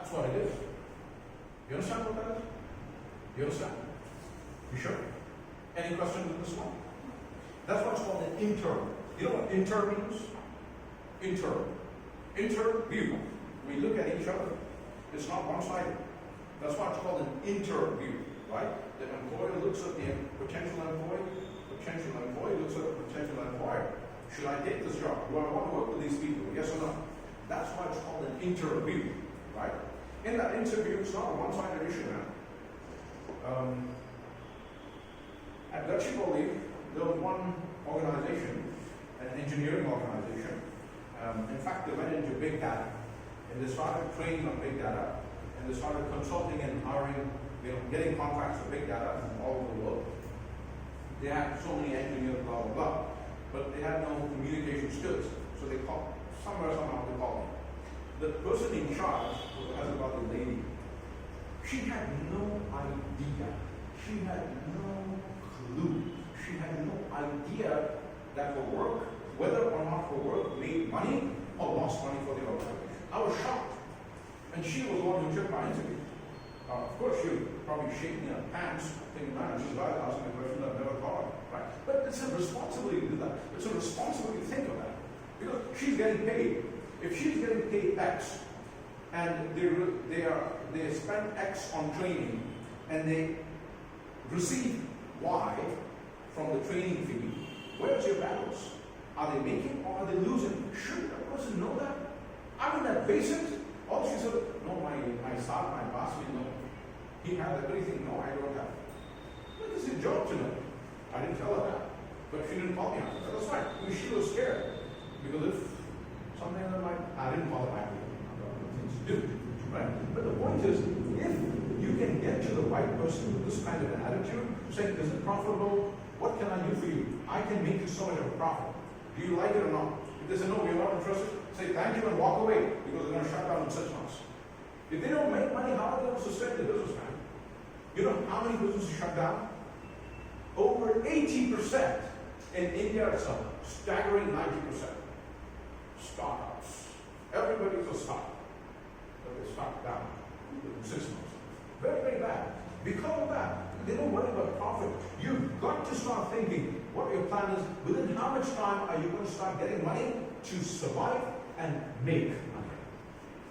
That's what it is. You understand what that is? You understand? You sure? Any question with this one? That's what's called an inter. You know what inter means? Inter. Interview. We look at each other. It's not one-sided. That's why it's called an interview, right? The employer looks at the potential employee looks at the potential employer. Should I take this job? Do I want to work with these people? Yes or no? That's why it's called an interview, right? In that interview, it's not a one-sided issue now. At Gachibowli, there was one organization, an engineering organization. In fact, they went into big data, and they started training on big data, and they started consulting and hiring, getting contracts for big data from all over the world. They had so many engineers, blah, blah, blah, but they had no communication skills. So they called, somehow they called me. The person in charge was a Hyderabadi lady. She had no idea. She had no clue. She had no idea that her work, whether or not her work made money or lost money for the organization. I was shocked. And she was the one who took my interview. Of course, she was probably shaking her pants, thinking, man, she's right, asking a question I've never thought of, right? But it's a responsibility to do that. It's a responsibility to think of that. Because she's getting paid. If she's getting paid X, and they spend X on training, and they receive Y from the training fee, where's your balance? Are they making or are they losing? Shouldn't a person know that? I mean, that basic. All she said, no, my staff, my boss, he has everything. No, I don't have. But it's your job to know. I didn't tell her that. But she didn't call me after that. That's fine. She was scared. Because if something that I didn't call her back, I've got other things to do. Right? But the point is, if you can get to the right person with this kind of an attitude, saying, is it profitable? What can I do for you? I can make you so much of a profit. Do you like it or not? If they say, no, we're not interested, say thank you and walk away, because they're going to shut down in 6 months. If they don't make money, how are they going to sustain the business, man? You know how many businesses shut down? Over 80% in India. It's a staggering 90%. Startups. Everybody's a startup. But they start down within 6 months. Very, very bad. Because of that, they don't worry about profit. You've got to start thinking what your plan is. Within how much time are you going to start getting money to survive and make money?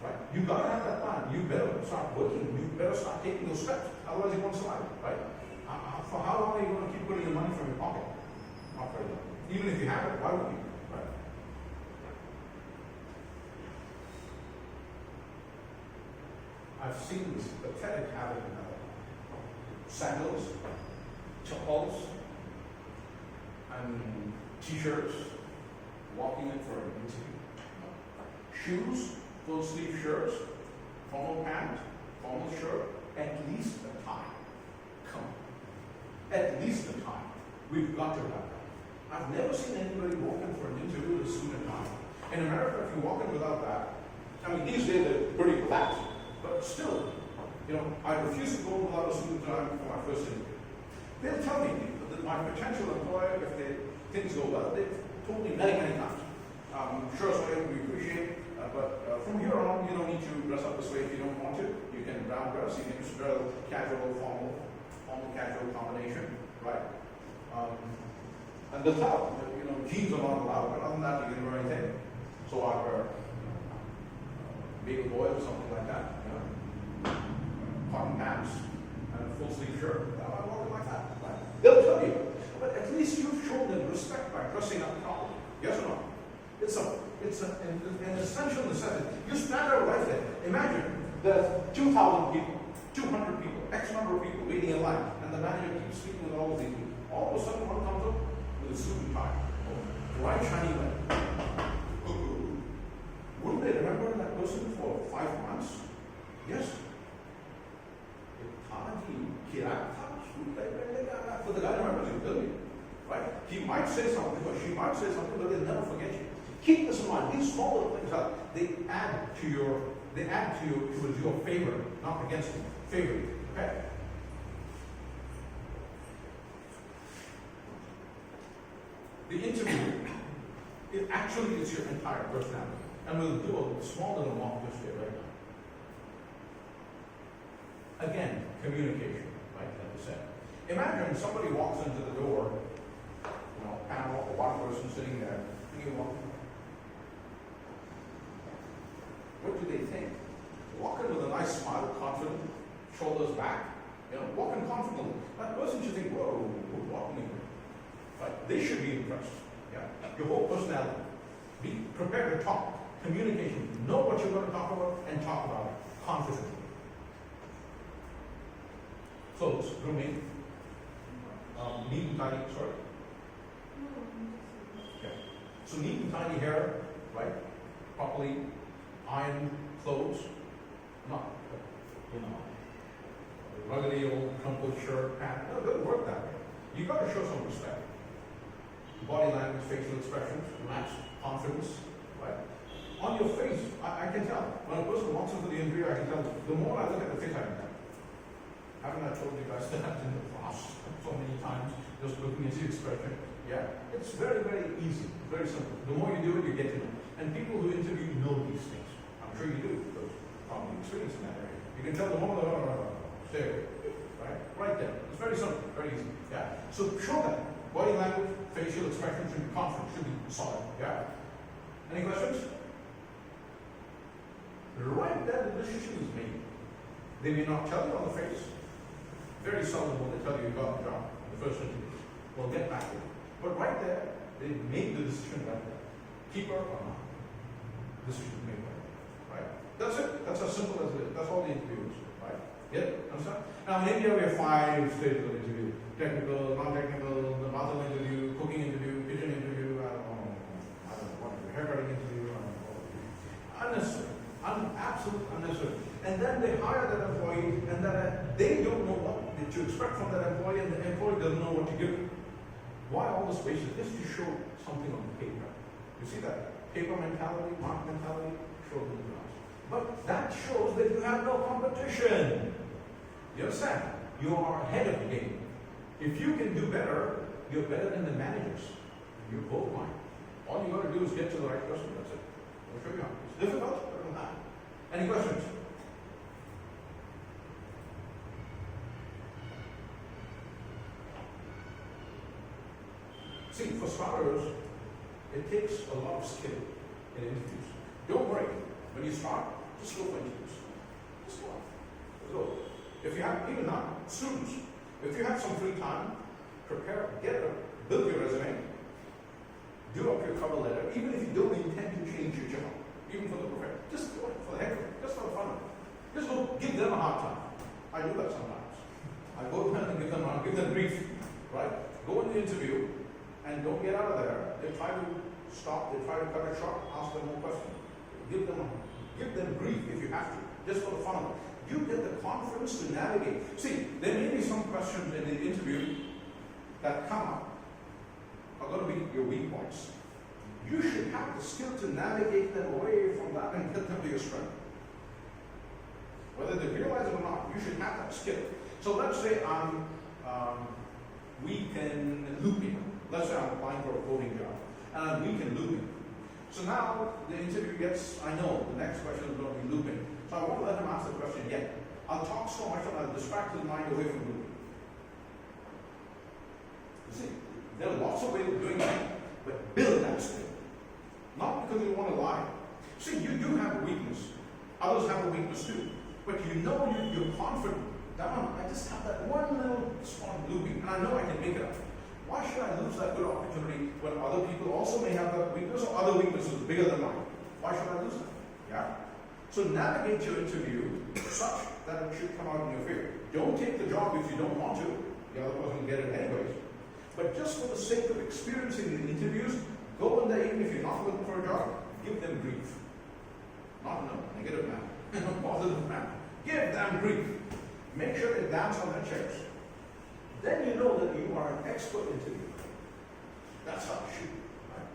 Right? You've got to have that plan. You better start working. You better start taking those steps. Otherwise, you won't survive. Right? For how long are you going to keep putting your money from your pocket? Not very long. Even if you have it, why would you? Right? I've seen this pathetic habit in sandals, chappals, and t-shirts, walking in for an interview. Shoes, full sleeve shirts, formal pants, formal shirt, at least a tie. Come on. At least a tie. We've got to have that. I've never seen anybody walk in for an interview with a suit and tie. In America, if you walk in without that, I mean, these days they're pretty relaxed, but still, I refuse to go without a suit and tie for my first interview. They'll tell me that my potential employer, if things go well, they've told me many, many times. Sure, so we appreciate, but from here on, you don't need to dress up this way if you don't want to. You can brown dress, you can just wear casual, formal, casual combination, right? And they'll tell, jeans are not allowed, but other than that, you can wear anything. So I wear bagel boys or something like that, cotton pants and a full sleeve shirt. I walk like that. Right? They'll tell you, but at least you've shown them respect by dressing up properly. Yes or no? It's an essential necessity. You stand out right there. Imagine there's 2,000 people, 200 people, X number of people waiting in line, and the manager keeps speaking with all of these people. All of a sudden, one comes up with a suit and tie, bright shiny light. Wouldn't they remember that person for 5 months? Yes. For the guy remembers you, doesn't he? Right? He might say something, or she might say something, but they'll never forget you. Keep this in mind. These small little things they add to your towards your favor, not against you. Favor you. Okay? The interview, it actually is your entire personality. And we'll do a small little mock this way right now. Again, communication, right, like you said. Imagine somebody walks into the door, panel, or one person sitting there, and you walk in. What do they think? Walk in with a nice smile, confident, shoulders back, walk in confidently. That person should think, whoa, who's walking in here? Right? They should be impressed. Yeah? Your whole personality. Be prepared to talk. Communication. Know what you're going to talk about and talk about it confidently. Clothes, grooming, neat and tidy, sorry. Okay. So neat and tidy hair, right? Properly ironed clothes, not, ruggedy old crumpled shirt, pant. No, it doesn't work that way. You've got to show some respect. Body language, facial expressions, match confidence, right? On your face, I can tell. When a person walks into the interview, I can tell. The more I look at the face, I can tell. Haven't I told you guys that in the past so many times, just looking at the expression? Yeah, it's very, very easy, very simple. The more you do it, you get to know. And people who interview know these things. I'm sure you do, because probably experience in that area. You can tell the moment, stay away. Right there. It's very simple, very easy. Yeah. So show that. Body language, facial expression should be confident, should be solid. Yeah. Any questions? Right there, the decision is made. They may not tell you on the face. Very seldom will they tell you got the job in the first interview. We'll get back to it. But right there, they made the decision right there. Keep her or not. Decision made right. That's it. That's as simple as it is. That's all the interview is. Right? Get it? Understand? Now in India we have 5 stages of interview. Technical, non-technical, the mother interview, cooking interview, kitchen interview, I don't know what, haircutting interview, unnecessary. Absolute unnecessary. And then they hire that employee and then they don't know what to expect from that employee and the employee doesn't know what to give. Why all the spaces? Just to show something on the paper. You see that? Paper mentality, mark mentality, show them the glass. But that shows that you have no competition. You understand? You are ahead of the game. If you can do better, you're better than the managers. You're both mine. All you got to do is get to the right person. That's it. I'll show you how. It's difficult, but it's not. Any questions? See, for starters, it takes a lot of skill in interviews. Don't worry. When you start, just go for interviews. Just go. Just go. If you have, even now, students, if you have some free time, prepare, build your resume, do up your cover letter, even if you don't intend to change your job, even for the profession. Just go for the heck of it, just for the fun of it. Just go give them a hard time. I do that sometimes. I go to them and give them grief, right? Go in the interview and don't get out of there. They try to stop, they try to cut it short, ask them more questions. Give them grief if you have to, just for the fun of it. You get the confidence to navigate. See, there may be some questions in the interview that come up are going to be your weak points. You should have the skill to navigate them away from that and get them to your strength. Whether they realize it or not, you should have that skill. So let's say I'm weak in looping. Let's say I'm applying for a coding job and I'm weak in looping. So now the interview gets, I know the next question is going to be looping. So I won't let him ask the question yet. I'll talk so much that I'll distract his mind away from looping. You see, there are lots of ways of doing that, but build that skill. Not because you want to lie. See, you do have a weakness. Others have a weakness too. But you know you're confident. That one, I just have that one little spot looping, and I know I can make it up. Why should I lose that good opportunity when other people also may have that weakness or other weaknesses bigger than mine? Why should I lose that? Yeah? So navigate your interview such that it should come out in your favor. Don't take the job if you don't want to. The other person will get it anyways. But just for the sake of experiencing the interviews, go in there even if you're not looking for a job. Give them grief. Not in a negative manner, in a positive manner. Give them grief. Make sure they dance on their chairs. Then you know that you are an expert interviewer. That's how it should be. Right?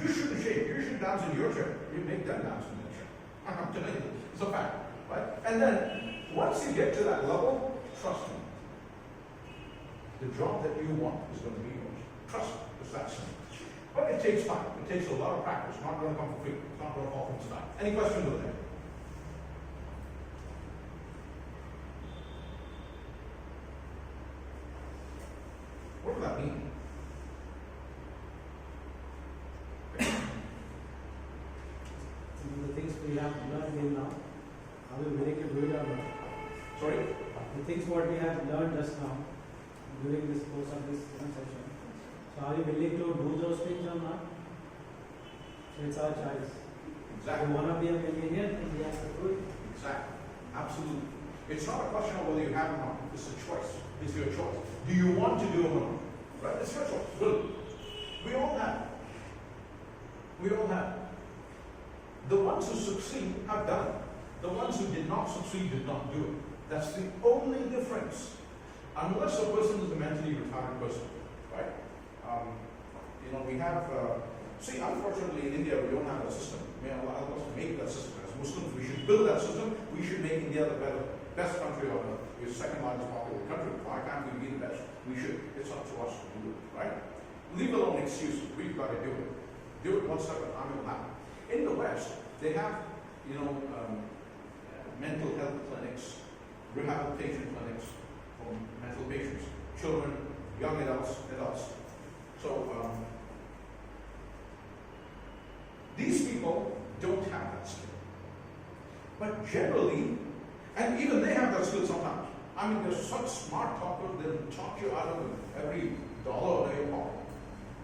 You shouldn't shake. You should dance in your chair. You make them dance in their chair. I'm telling you. It's a fact. Right? And then, once you get to that level, trust me. The job that you want is going to be yours. Trust me. It's that simple. But it takes time. It takes a lot of practice. It's not going to come for free. It's not going to fall from the sky. Any questions over there? What does that mean? The things we have learned in now, are we willing to do it or not? Sorry? The things what we have learned just now during this course of this session. So are you willing to do those things or not? So it's our choice. Exactly. If you want to be a millionaire, then we have to do it. Exactly. Absolutely. It's not a question of whether you have or not. It's a choice. It's your choice. Do you want to do it or not? Right? It's your choice. Good. We all have. We all have. The ones who succeed have done it. The ones who did not succeed did not do it. That's the only difference. Unless a person is a mentally retarded person, right? We have, unfortunately in India we don't have that system. May Allah help us to make that system. As Muslims, we should build that system. We should make India the best country on earth. We're the second largest populated country. Why can't we be the best? We should. It's up to us to do it, right? Leave alone excuses. We've got to do it. Do it one step at a time, it will happen. In the West, they have, mental health clinics, rehabilitation clinics for mental patients, children, young adults. So these people don't have that skill. But generally, and even they have that skill sometimes. I mean, they're such smart talkers, they'll talk you out of every dollar in your pocket.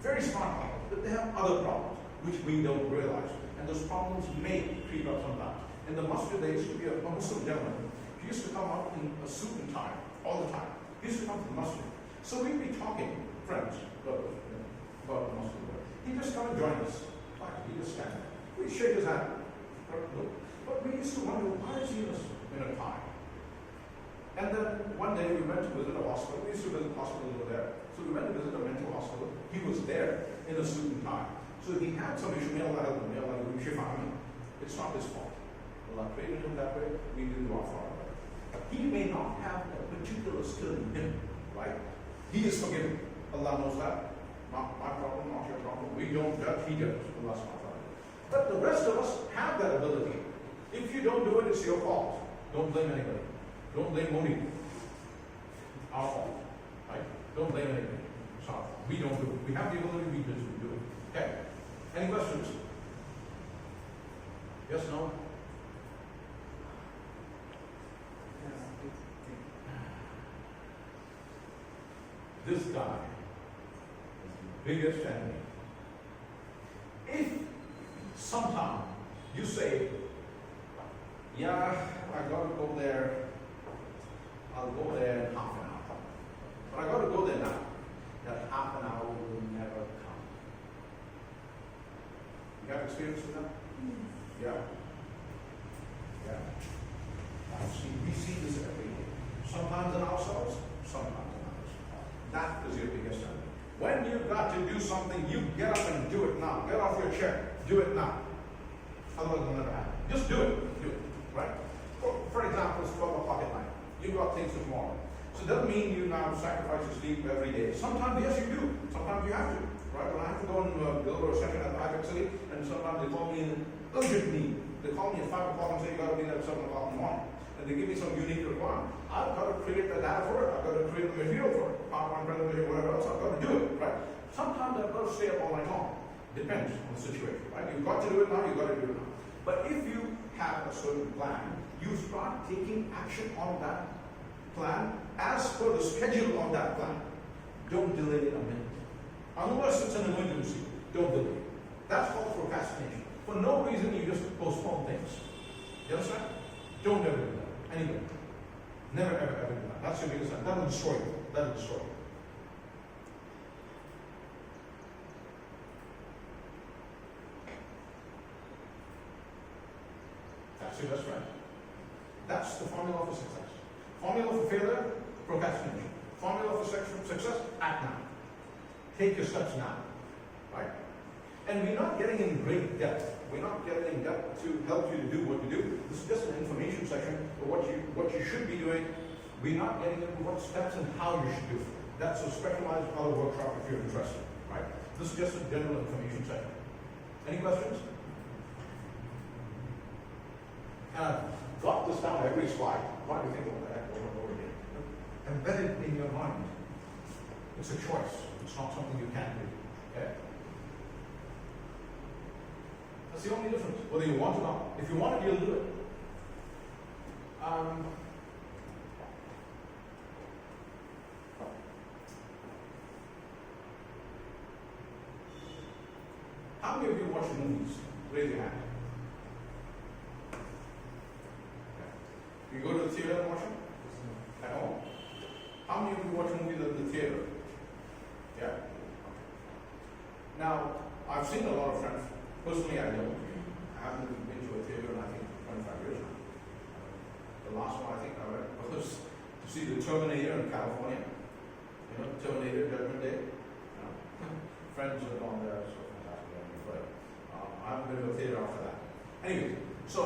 Very smart talkers, but they have other problems, which we don't realize. And those problems may creep up sometimes. In the masjid, there used to be a Muslim gentleman. He used to come out in a suit and tie all the time. He used to come to the masjid. So we'd be talking, friends, about the Muslim world. He'd just come and join us. He'd just stand there. We'd shake his hand. But we used to wonder, why is he in a tie? And then one day we went to visit a hospital. We used to visit hospitals over there. So we went to visit a mental hospital. He was there in a suit and tie. So he had some issue. May Allah help him. May Allah give him. It's not his fault. Allah created him that way. We didn't go far away. He may not have a particular skill in him, right? He is forgiven. Allah knows that. Not my problem, not your problem. We don't judge. He judges. Allah's not right. But the rest of us have that ability. If you don't do it, it's your fault. Don't blame anybody. Don't blame Modi. Our fault. Right? Don't blame anybody. Sorry. We don't do it. We have the ability, we just do it. Okay? Any questions? Yes, no? This guy is the biggest enemy. If sometime you say, yeah, I got to go there, I'll go there in half an hour. But I got to go there now. That half an hour will never come. You have experience with that? Yeah. We see this every day. Sometimes in ourselves, sometimes in others. That is your biggest enemy. When you've got to do something, you get up and do it now. Get off your chair. Do it now. Otherwise, it'll never happen. Just do it. Do it. Right? For example, it's 12 o'clock at night. You've got things tomorrow. So it doesn't mean you now sacrifice your sleep every day. Sometimes, yes, you do. Sometimes you have to. Right? When I have to go and deliver a session at the high facility, and sometimes they call me in urgent need. They call me at 5 o'clock and say, you got to be there at 7 o'clock in the morning. And they give me some unique requirement. I've got to create the data for it. I've got to create the material for it. PowerPoint presentation, whatever else. I've got to do it. Right? Sometimes I've got to stay up all night long. Depends on the situation. Right? You've got to do it now. You've got to do it now. But if you have a certain plan, you start taking action on that plan as per the schedule on that plan. Don't delay it a minute. Unless it's an emergency, don't delay it. That's called procrastination. For no reason, you just postpone things. You understand? Don't ever do that. Anyway. Never, ever do that. That's your biggest sin. That'll destroy you. That'll destroy you. That's your best friend. That's the formula for success. Formula for failure, procrastination. Formula for success, act now. Take your steps now. Right? And we're not getting in great depth. We're not getting in depth to help you to do what you do. This is just an information section of what you should be doing. We're not getting into what steps and how you should do it. That's a specialized other workshop if you're interested. Right? This is just a general information section. Any questions? Got this down every slide. Why do you think of that over and over again? Embed it in your mind. It's a choice. It's not something you can do. Okay? That's the only difference, whether you want it or not. If you want it, you'll do it. How many of you watch movies? Raise your hand. Okay. You go to the theater and watch them? At home? How many of you watch movies at the theater? Yeah? Now, I've seen a lot of friends. Personally, I don't. I haven't been to a theater in, I think, 25 years now. The last one I think I went was to see the Terminator in California. You know, Terminator, Judgment Day. You know, friends have gone there, so fantastic. But I haven't been to a theater after that. Anyway, so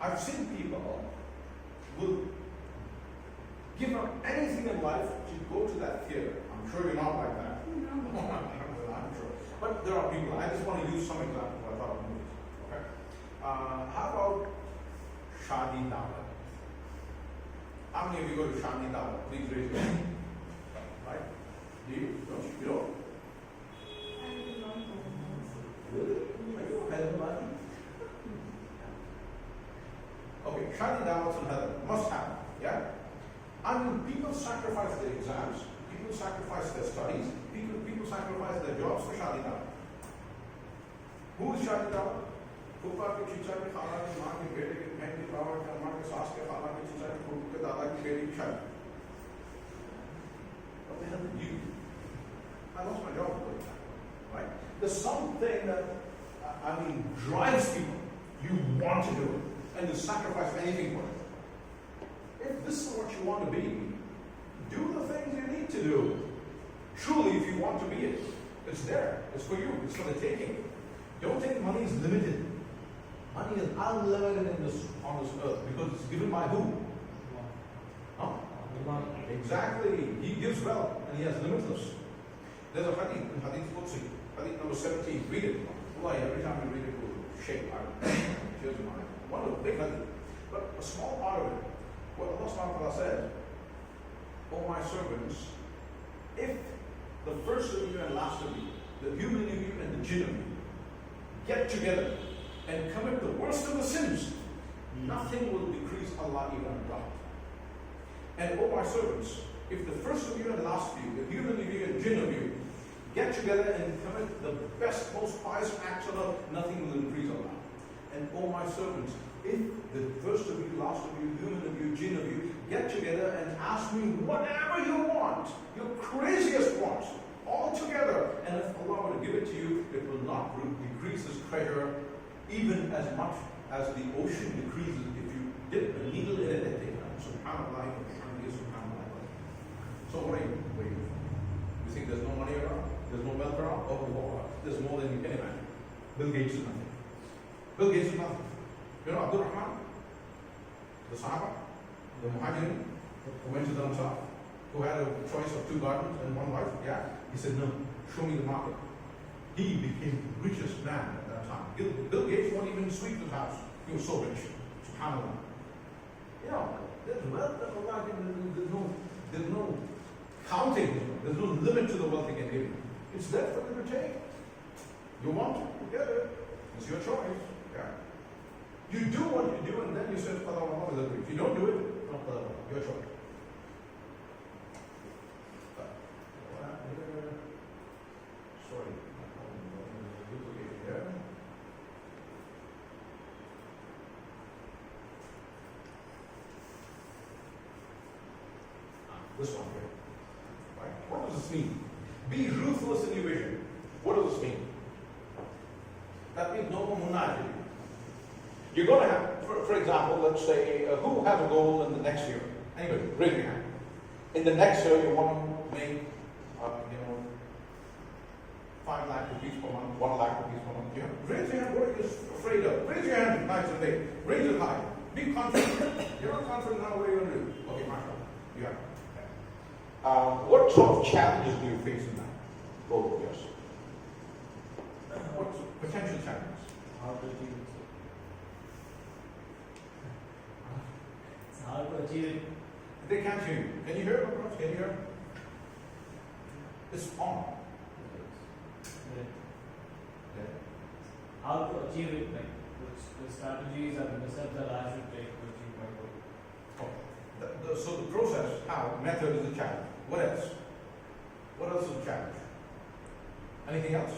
I've seen people will give up anything in life to go to that theater. I'm sure you're not like that. I'm sure. But there are people. I just want to use some examples I thought of movies. Okay. How about Shadi Dawat? How many of you go to Shadi Dawat? Please raise your hand. Right? Do you? Don't you? You don't? Really? Are you a Hyderabadi? Okay, Shadi Dawats and Heather must happen. Yeah? I mean, people sacrifice their exams, people sacrifice their studies, people sacrifice their jobs for Shadi Dawat. Who is Shadi Dawat? फूफा के चीचा के खाला की माँ के बेटे के बहन के बाबा के अम्मा के सास के खाला के चीचा के फूफा के दादा की बेटी की शादी. What the hell did you do? I lost my job. Right? There's something that drives people. You want to do it, and you sacrifice anything for it. If this is what you want to be, do the things you need to do. Truly, if you want to be it, it's there. It's for you. It's for the taking. Don't think money is limited. Money is unlimited on this earth because it's given by who? Huh? Exactly. He gives wealth and he has limitless. There's a hadith in Hadith Qudsi, Hadith number 17. Read it. Wallahi, every time you read it, it will shake my tears in my eyes. One of the big hadith. But a small part of it, what Allah subhanahu wa ta'ala says, O my servants, if the first of you and last of you, the human of you and the jinn of you, get together and commit the worst of the sins, nothing will decrease Allah even a dot. And O my servants, if the first of you and last of you, the human of you and jinn of you, get together and commit the best, most pious acts on earth, nothing will increase Allah. And O my servants, if the first of you, last of you, human of you, jinn of you, get together and ask me whatever you want, your craziest wants, all together, and if Allah were to give it to you, it will not decrease this treasure even as much as the ocean decreases if you dip a needle in it and take it out. Subhanallah, subhanallah. So what are you waiting for? You think there's no money around? There's no wealth around? Oh, there's more than you can imagine. Bill Gates is nothing. Bill Gates is nothing. You know Abdul Rahman? The Sahaba? The Muhajirin? Who went to the Ansar? Who had a choice of 2 gardens and 1 wife? Yeah. He said, no, show me the market. He became the richest man at that time. Bill Gates won't even sweep his house. He was so rich. SubhanAllah. You know, there's wealth that Allah can, there's no counting. There's no limit to the wealth He can give you. It's there for you to take. You want it, you get it. It's your choice. Yeah. You do what you do and then you say, Qadar Allah is agreed. If you don't do it, not Qadar Allah. Your choice. Sorry. Here. This one here. Right? What does this mean? Be ruthless in your vision. What does this mean? That means no more munajat. You're going to have, for example, let's say, who has a goal in the next year? Anybody, raise your hand. In the next year, you want to make, 5 lakh rupees per month, 1 lakh rupees per month. Raise your hand. What are you afraid of? Raise your hand nice and big. Raise it high. Be confident. You're not confident now. What are you going to do? Okay, mashallah. Yeah. What sort of challenges do you face in that goal of yours? What potential challenges? How to achieve it? It's hard to achieve it. They can't hear you. Can you hear them? Can you hear? It's on. Right. Yeah. How to achieve it, like the strategies and the steps that I should take to achieve my goal. So the process, how, method is the challenge. What else? What else is the challenge? Anything else?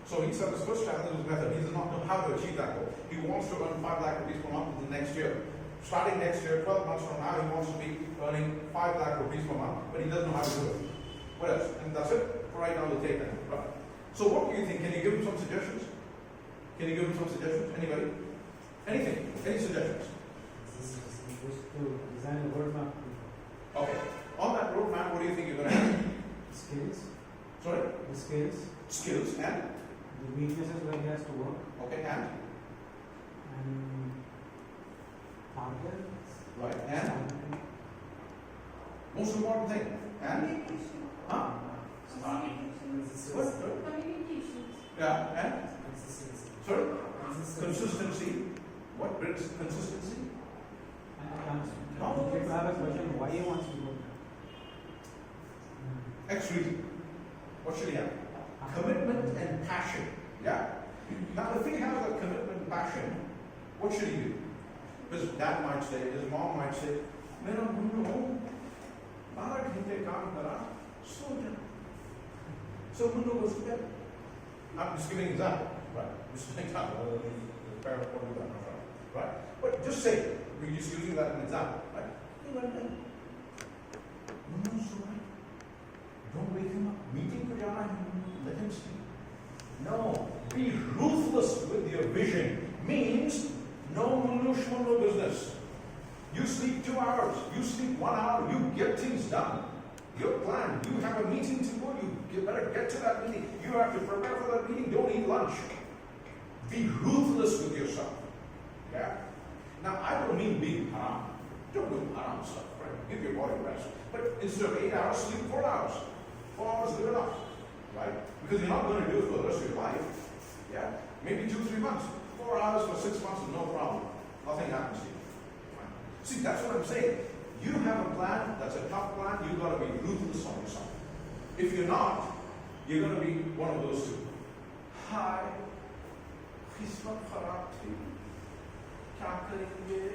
So he said his first challenge is method. He does not know how to achieve that goal. He wants to earn 5 lakh rupees per month in the next year. Starting next year, 12 months from now, he wants to be earning 5 lakh rupees per month, but he doesn't know how to do it. What else? And that's it for right now, the take then. Right. So what do you think? Can you give him some suggestions? Can you give him some suggestions? Anybody? Anything? Any suggestions? This is just to design a roadmap. Okay. On that roadmap, what do you think you're going to have? Skills. Sorry? The skills. Skills and? The weaknesses where he has to work. Okay, and? Targets. Right, and? Most important thing. And? Huh? What? Yeah, and? Sorry? Consistency. What brings consistency? If I have a question, why he wants to go there? X reason. What should he have? Commitment and passion. Yeah? Now, if he has a commitment and passion, what should he do? His dad might say, his mom might say, "Mera munno, 12 ghante kaam kara, so ja." So munno goes to bed. I'm just giving an example, right? Just an example. The parent won't do that, right? But just say, we're just using that as an example, right? He went in. Munno, so right. Don't wake him up. Meeting ko jana hai, let him sleep. No, be ruthless with your vision. Means no munno shmunno business. You sleep 2 hours, you sleep 1 hour, you get things done. Your plan, you have a meeting to go, you better get to that meeting. You have to prepare for that meeting, don't eat lunch. Be ruthless with yourself. Yeah? Now, I don't mean being haram. Don't do haram stuff, right? Give your body rest. But instead of 8 hours, sleep 4 hours. 4 hours is good enough, right? Because you're not going to do it for the rest of your life. Yeah? Maybe 2-3 months. 4 hours for 6 months is no problem. Nothing happens to you. Right? See, that's what I'm saying. You have a plan, that's a tough plan, you've got to be ruthless on yourself. If you're not, you're going to be one of those two. Hi, Qismat kharab thi. Kya karenge?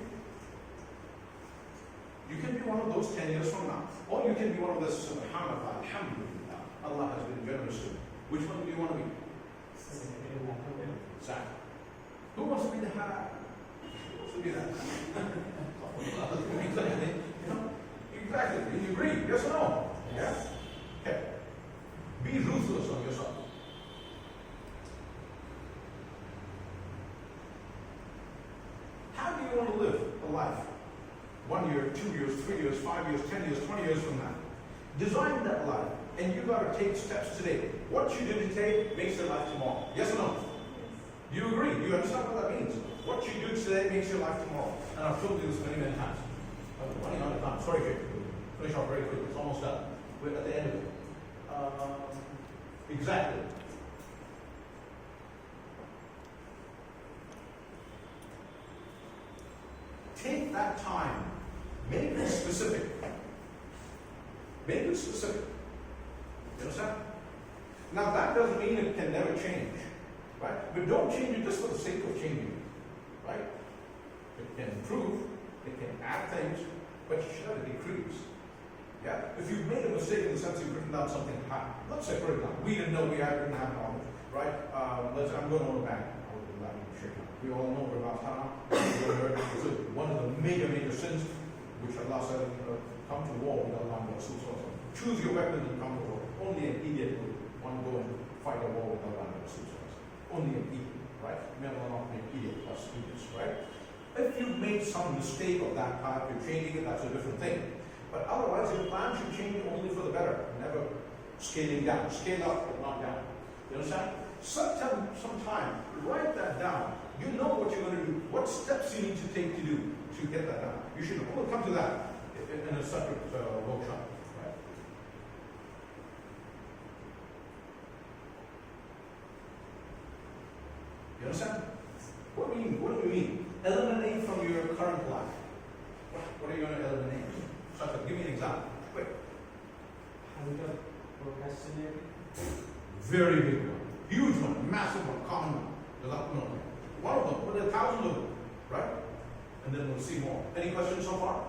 You can be one of those 10 years from now. Or you can be one of those, subhanallah, alhamdulillah. Allah has been generous to you. Which one do you want to be? Exactly. Who wants to be the hara? Who wants to be that? Exactly. You know? Exactly. Do you agree? Yes or no? Yes. Okay. Be ruthless on yourself. How do you want to live a life? 1 year, 2 years, 3 years, 5 years, 10 years, 20 years from now. Design that life, and you've got to take steps today. What you do today makes your life tomorrow. Yes or no? Do you agree? Do you understand what that means? What you do today makes your life tomorrow. And I've told you this many, many times. I'm running out of time. Sorry, Jake. Finish off very quick. It's almost done. We're at the end of it. Exactly. Take that time. Make it specific. Make it specific. You understand? Now that doesn't mean it can never change. Right? But don't change it just for the sake of changing it. Right? It can improve, it can add things, but you should never decrease. Yeah? If you've made a mistake in the sense you've written down something high, let's say for example, we didn't know we didn't have knowledge, right? I'm going to own a bank. We all know about haram. So one of the major sins which Allah said, come to war with Allah and Rasul. Choose your weapon and come to war. Only an idiot would want to go and fight a war with Allah and Rasul. Only an idiot, right? May Allah not make idiot plus idiots, right? If you've made some mistake of that type, you're changing it, that's a different thing. But otherwise, your plan should change only for the better, never scaling down. Scale up, but not down. You understand? Some time, write that down. You know what you're going to do, what steps you need to take to do to get that done. You should all come to that in a separate workshop. Right? You understand? What do you mean? Eliminate from your current life. What are you going to eliminate? Give me an example. Quick. Habit of Procrastinating. Very big one. Huge one. Massive one. Common one. One of them. But there are thousands of them. Right? And then we'll see more. Any questions so far?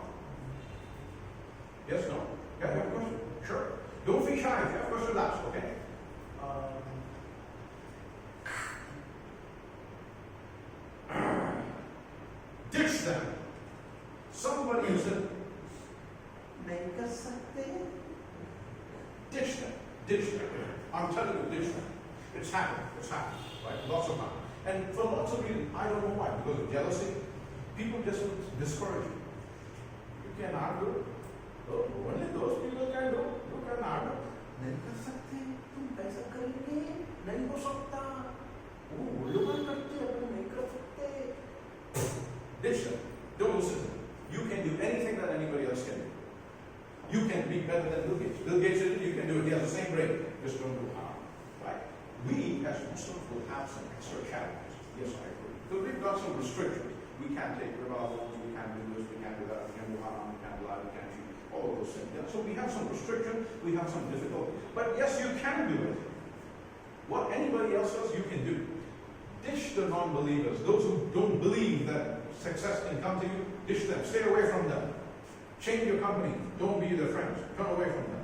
Yes? No? Yeah, you have a question? Sure. Don't be shy. If you have questions, ask. Okay? Ditch them. Somebody who said, "Nahi kar sakte." Ditch them. Ditch them. I'm telling you, ditch them. It's happened. It's happened. Right? Lots of time. And for lots of reasons, I don't know why. Because of jealousy, people just discourage you. You cannot do it. Only those people can do it. You cannot do it. नहीं कर सकते, तुम कैसा करेंगे? नहीं हो सकता. वो लोग करते हैं, तुम नहीं कर सकते. Ditch them. Don't listen to them. You can do anything that anybody else can do. You can be better than Bill Gates. Bill Gates did it, you can do it. He has the same brain. Just don't do harm. Right? We, as Muslims, will have some extra challenges. Yes, I agree. So we've got some restrictions. We can't take riba loans, we can't do this, we can't do that, we can't do haram, we can't lie, we can't cheat, all of those things. Yeah? So we have some restrictions, we have some difficulties. But yes, you can do it. What anybody else does, you can do. Ditch the non-believers, those who don't believe that success can come to you, ditch them, stay away from them. Change your company, don't be their friends, turn away from them.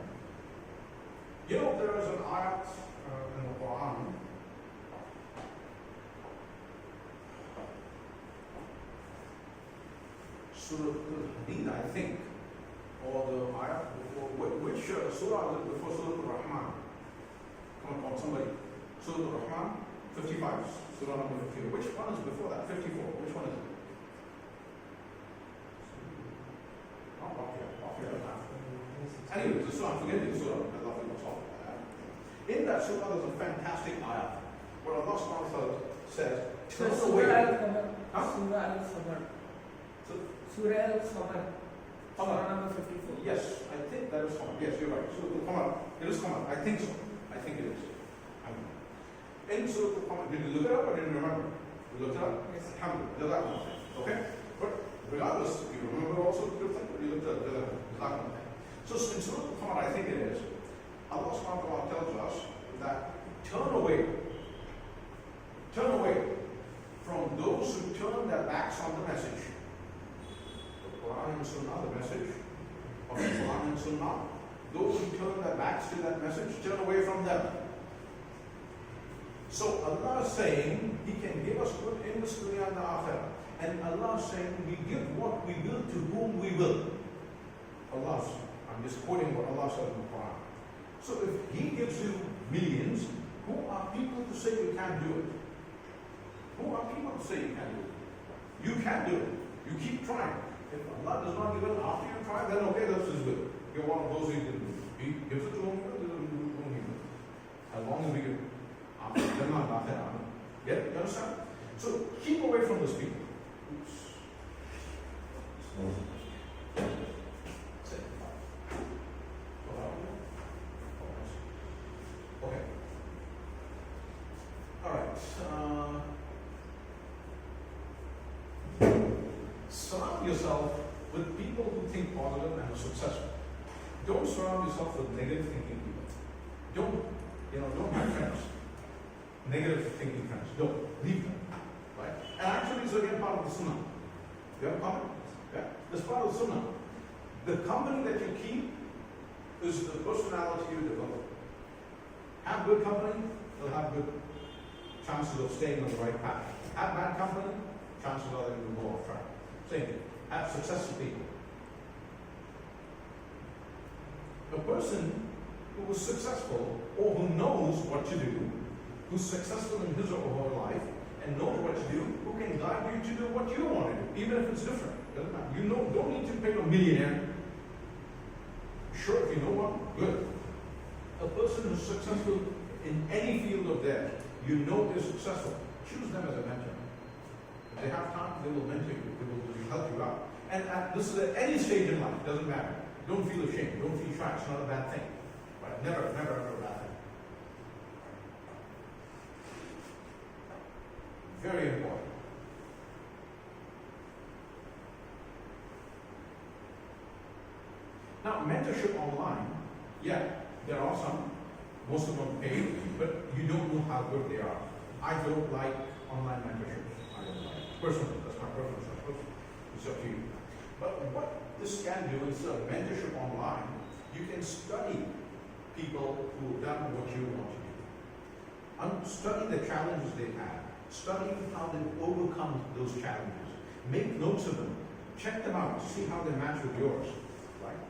You know, there is an ayat in the Quran. Surah Al-Hadid, I think, or the ayat before, which surah is it before Surah Al-Rahman? Come on, somebody. Surah Al-Rahman, 55, surah number 54. Which one is before that? 54, which one is it? Anyway, the surah, forget the surah, I love it, what's all that. In that surah, there's a fantastic ayat where Allah subhanahu wa ta'ala says, turn away. Surah Al-Qamar. Surah Al-Qamar. Surah number 54. Yes, I think that is Qamar. Yes, you're right. Surah Al-Qamar. It is Qamar. I think so. I think it is. In Surah Al-Qamar, did you look it up or did you remember? You looked it up? Yes. Alhamdulillah. Okay? But regardless, you remember also the good thing, but you looked at it. So in Surah Al-Qamar, I think it is, Allah subhanahu wa ta'ala tells us that turn away from those who turn their backs on the message. The Quran and Sunnah, the message of the Quran and Sunnah, those who turn their backs to that message, turn away from them. So Allah is saying He can give us good in this dunya and the akhirah. And Allah is saying we give what we will to whom we will. I'm just quoting what Allah says in the Quran. So if He gives you millions, who are people to say you can't do it? Who are people to say you can't do it? You can do it. You keep trying. If Allah does not give it after you try, then okay, that's His will. You're one of those who didn't do it. He gives it to whom He will, as long as we give it. Get it? You understand? So keep away from those people. Oops. Okay. All right. Surround yourself with people who think positive and are successful. Don't surround yourself with negative thinking people. Don't have friends. Negative thinking friends. Don't. Leave them. Right? And actually, it's again part of the Sunnah. You have a comment? Yeah? It's part of the Sunnah. The company that you keep is the personality you develop. Have good company, you'll have good chances of staying on the right path. Have bad company, chances are that you will go off track. Same thing. Have successful people. A person who is successful or who knows what to do, who's successful in his or her life and knows what to do, who can guide you to do what you want to do, even if it's different. Doesn't matter. You don't need to pay a millionaire. Sure, if you know one, good. A person who's successful in any field of theirs, you know they're successful, choose them as a mentor. If they have time, they will mentor you, they will help you out. And this is at any stage in life, doesn't matter. Don't feel ashamed, don't feel shy, it's not a bad thing. Right? Never, never, ever a bad thing. Very important. Now, mentorship online, yeah, there are some, Most of them pay, but you don't know how good they are. I don't like online mentorships. I don't like it. Personally, that's my preference. Of course, it's up to you. But what this can do is a mentorship online. You can study people who have done what you want to do. Study the challenges they have. Study how they overcome those challenges. Make notes of them. Check them out. See how they match with yours. Right?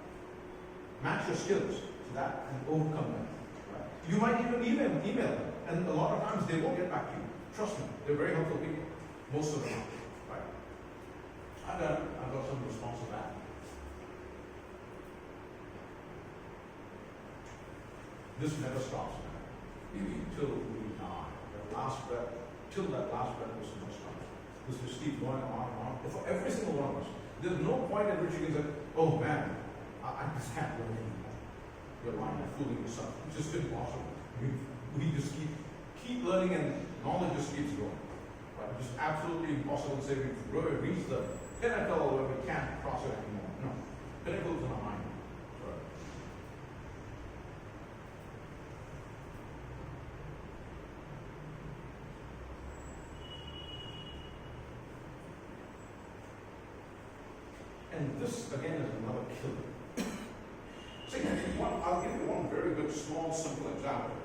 Match your skills to that and overcome them. Right? You might even email them. And a lot of times they will get back to you. Trust me. They're very helpful people. Most of them are. Right? I got some response to that. This never stops, man. Till we die. The last breath, till that last breath, this never stops. This just keeps going on and on. For every single one of us. There's no point at which you can say, oh man, I just can't learn anymore. You're lying and fooling yourself. It's just impossible. We just keep learning and knowledge just keeps going. Right? It's just absolutely impossible to say we've reached the pinnacle where we can't cross it anymore. No. Pinnacle is in our mind. Right. And this, again, is another killer. See, I'll give you one very good, small, simple example.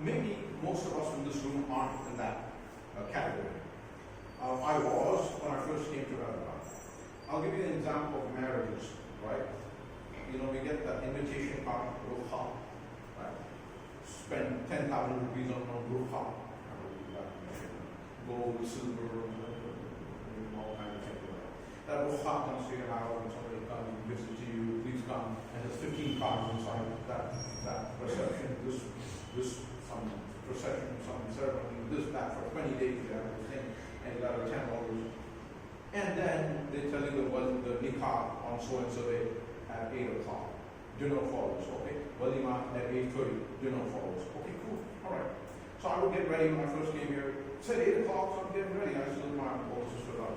Maybe most of us in this room aren't in that category. I was when I first came to Hyderabad. I'll give you an example of marriages, right? You know, we get that invitation card, ruha, right? Spend 10,000 rupees on ruha. Gold, silver, all kinds of things. That ruha comes to your house and somebody comes and gives it to you, please come. And there's 15 cards inside that reception, this some procession, some ceremony, this, that, for 20 days you have this thing, and you got to attend all those. And then they tell you the nikah on so and so day at 8 o'clock. Dinner follows, okay? Walima at 8:30, dinner follows. Okay, cool, alright. So I would get ready when I first came here. It said 8 o'clock, so I'm getting ready. I still my older sister up.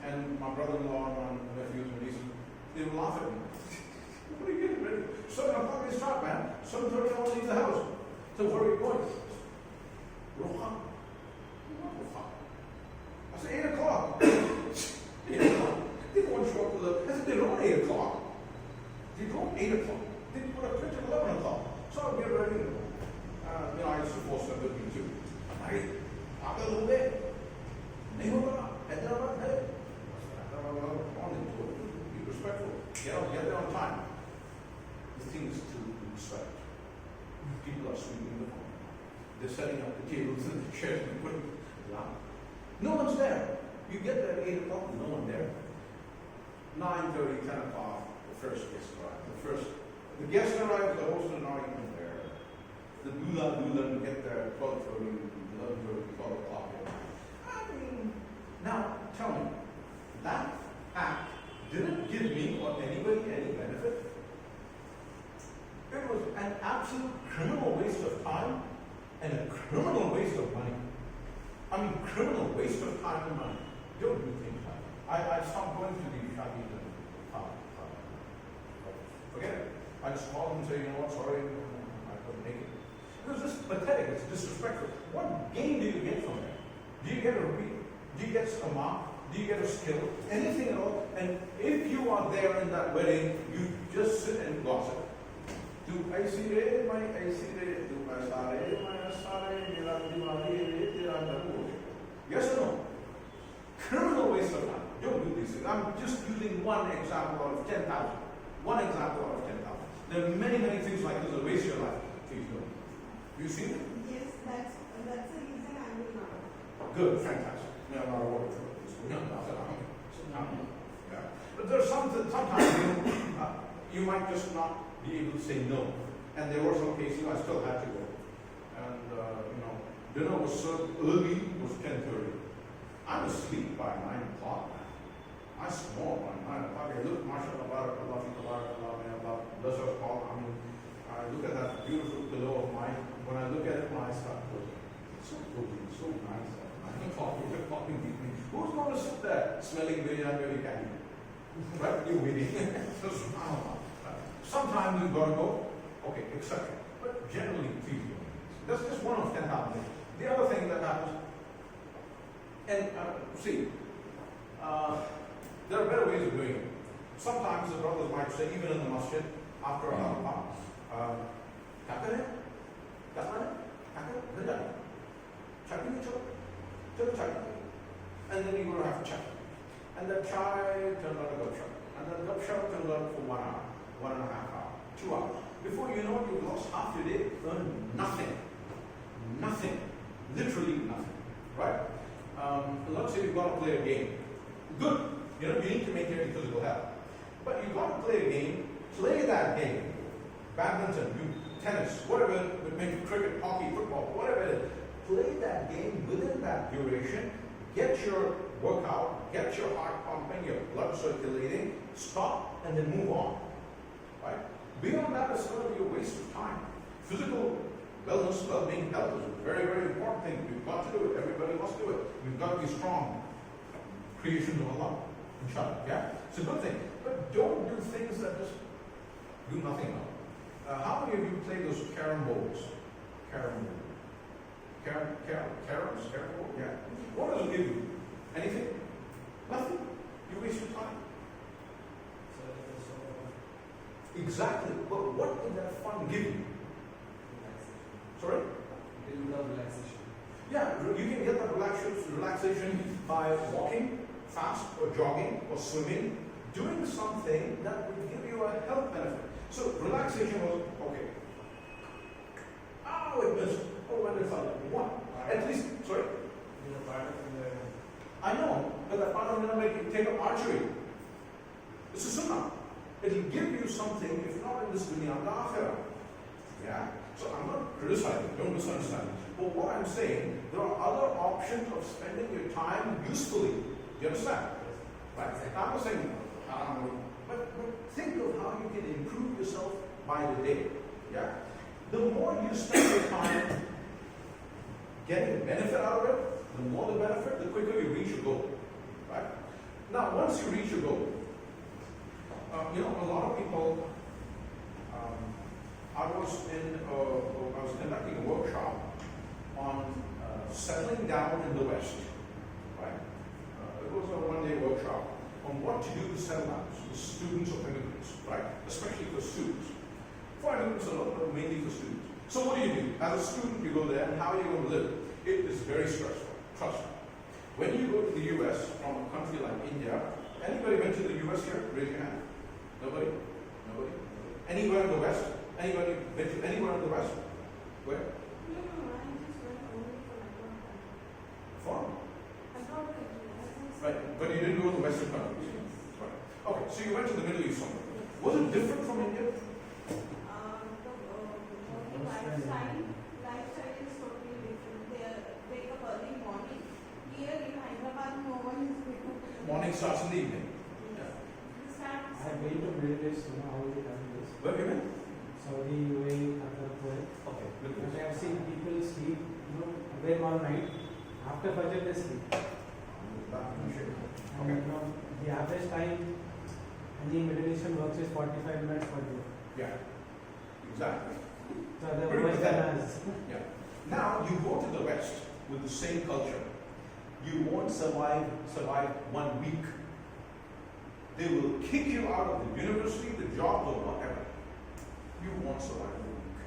And my brother-in-law and my nephews and nieces, they would laugh at me. What are you getting ready? 7 o'clock is sharp, man. 7:30 I want to leave the house. So where are you going? Rohan. What Rohan? I said 8 o'clock. 8 o'clock. They don't want to show up to the. I said they don't 8 o'clock. They don't 8 o'clock. They put a print at 11 o'clock. So I'll get ready. I used to force them with me too. I got a little bit. They were not. Hyderabad, hey. Be respectful. Get there on time. The thing is to respect. People are sweeping the corner. They're setting up the tables and the chairs and putting down. No one's there. You get there at 8 o'clock, no one there. 9:30, 10 o'clock, the first guest arrives. The guest arrives, the host is not even there. The doula get there at 12:30, 11:30, 12 o'clock. Now, tell me, that act didn't give me or anybody any benefit. It was an absolute criminal waste of time and a criminal waste of money. I mean, criminal waste of time and money. Don't do things like that. I stopped going to these shadis and forget it. I just call them and say, you know what, sorry, I couldn't make it. It was just pathetic, it's disrespectful. What gain do you get from that? Do you get a read? Do you get a mark? Do you get a skill? Anything at all? And if you are there in that wedding, you just sit and gossip. Yes or no? Criminal waste of time. Don't do these things. I'm just using one example out of 10,000. One example out of 10,000. There are many, many things like this that waste your life. Please don't. You see it? Yes, that's the reason I will not. Good, fantastic. No, not a water for this. No, no. Yeah. But there's sometimes you might just not be able to say no. And there were some cases I still had to go. And, dinner was served early, it was 10:30. I was asleep by 9 o'clock. I snored by 9 o'clock. I look, mashallah, barakallah, bless us all. I mean, I look at that beautiful pillow of mine. When I look at it, my eyes start closing. It's so cozy, so nice. 9 o'clock, you're talking to me. Who's going to sit there smelling biryani candy? Right? You're waiting. Sometimes you've got to go. Okay, exception. But generally please human beings. That's just one of 10,000 things. The other thing that happens, and there are better ways of doing it. Sometimes the brothers might say, even in the masjid, after a halaqah, takare, and then you're going to have to check. And the chai turned out a gupshup. And the gupshup turned out for 1 hour, 1.5 hours, 2 hours. Before you know it, you've lost half your day, earned nothing. Nothing. Literally nothing. Right? Let's say you've got to play a game. Good. You need to maintain your physical health. But you've got to play a game, play that game. Badminton, tennis, whatever, maybe cricket, hockey, football, whatever it is. Play that game within that duration. Get your workout, get your heart pumping, your blood circulating, stop, and then move on. Right? Beyond that, it's going to be a waste of time. Physical wellness, well-being, health is a very, very important thing. We've got to do it. Everybody must do it. We've got to be strong. Creations of Allah. Inshallah. Yeah? It's a good thing. But don't do things that just do nothing now. How many of you play those carom boards? Carom board. Caroms? Carom board? Yeah. What does it give you? Anything? Nothing. You waste your time. Exactly. But what did that fun give you? Sorry? Relaxation. Yeah, you can get that relaxation by walking fast or jogging or swimming, doing something that will give you a health benefit. So relaxation was okay. Oh, it missed. Oh, when it fell. One. At least, sorry? I know, but that part of make you take up archery. It's a sunnah. It'll give you something, if not in this dunya, in the akhirah. Yeah? So I'm not criticizing, don't misunderstand. But what I'm saying, there are other options of spending your time usefully. Do you understand? Right? I'm not saying, but think of how you can improve yourself by the day. Yeah? The more you spend your time getting benefit out of it, the more the benefit, the quicker you reach your goal. Right? Now, once you reach your goal, a lot of people, I was conducting a workshop on settling down in the West. Right? It was a one-day workshop on what to do to settle down, so the students of immigrants, right? Especially for students. For immigrants alone, but mainly for students. So what do? As a student, you go there, and how are you going to live? It is very stressful. Trust me. When you go to the US from a country like India, anybody went to the US here? Raise your hand. Nobody? Nobody? Anywhere in the West? Anybody been to anywhere in the West? Where? No, I just went only for like 1 time. For? I thought that you Right, but you didn't go to the Western countries. Right. Okay, so you went to the Middle East somewhere. Was it different from India? The lifestyle is totally different. They wake up early morning. Here in Hyderabad, no one is waking up. Morning starts in the evening. Yes. It starts. I've been to Middle East, how is it done this? Where have you been? Saudi, UAE, Qatar, Kuwait. Okay, And Middle East. I have seen people sleep, awake all night. After Fajr they sleep. And the average time any Middle Eastern works is 45 minutes per day. Yeah, exactly. So they're Pretty worse than pathetic. us. Yeah. Now you go to the West with the same culture. You won't survive 1 week. They will kick you out of the university, the job, or whatever. You won't survive 1 week.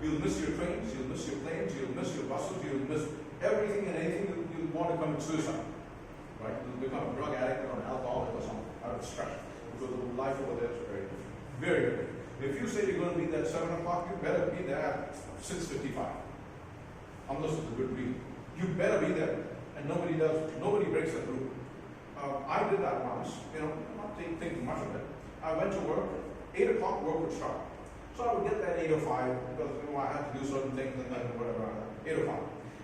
You'll miss your trains, you'll miss your planes, you'll miss your buses, you'll miss everything and anything. You'll want to commit suicide. Right? You'll become a drug addict or an alcoholic or something out of stress. Because the life over there is very different. Very different. If you say you're going to be there at 7 o'clock, you better be there at 6:55. Unless it's a good reason. You better be there. And nobody breaks that rule. I did that once, I'm not thinking much of it. I went to work, 8 o'clock work would start. So I would get there at 8:05 because I had to do certain things and then whatever. 8:05.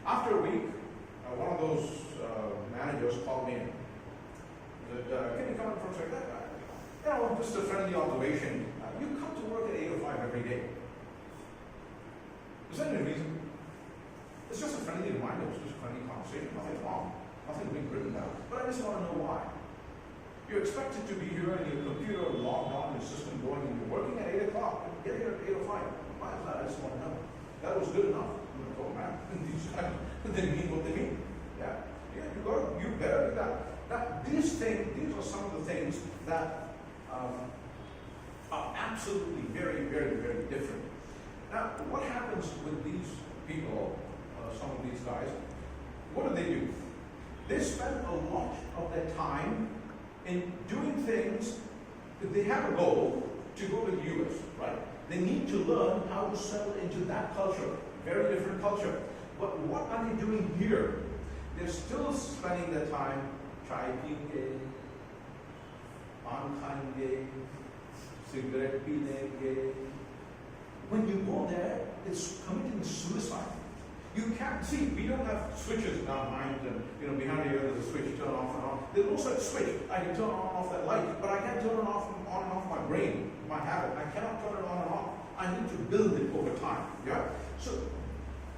After a week, one of those managers called me in. Said, can you come in for a second? Just a friendly observation. You come to work at 8:05 every day. Is there any reason? It's just a friendly reminder, it's just a friendly conversation, nothing wrong, nothing being written down. But I just want to know why. You're expected to be here and your computer logged on, your system going, and you're working at 8 o'clock, get here at 8:05. Why is that? I just want to know. That was good enough. I'm going to go, man. These guys, they mean what they mean. Yeah. Yeah, you better do that. Now, these are some of the things that are absolutely very, very, very different. Now, what happens with these people, some of these guys? What do? They spend a lot of their time in doing things. They have a goal to go to the US, right? They need to learn how to settle into that culture, very different culture. But what are they doing here? They're still spending their time chai peenge, pan khayenge, cigarette peenge. When you go there, it's committing suicide. You can't see, we don't have switches in our mind, and behind here there's a switch, turn off and on. There's no such switch. I can turn on and off that light, but I can't turn it on and off my brain, my habit. I cannot turn it on and off. I need to build it over time. Yeah? So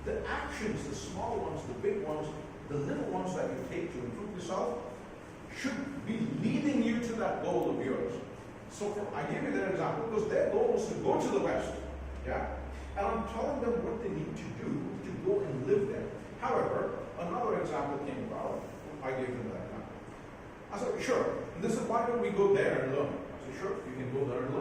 the actions, the small ones, the big ones, the little ones that you take to improve yourself should be leading you to that goal of yours. So I gave you that example because their goal was to go to the West. Yeah? And I'm telling them what they need to do to go and live there. However, another example came about. I gave them that example. I said, sure. And they said, why don't we go there and learn? I said, sure, you can go there and learn.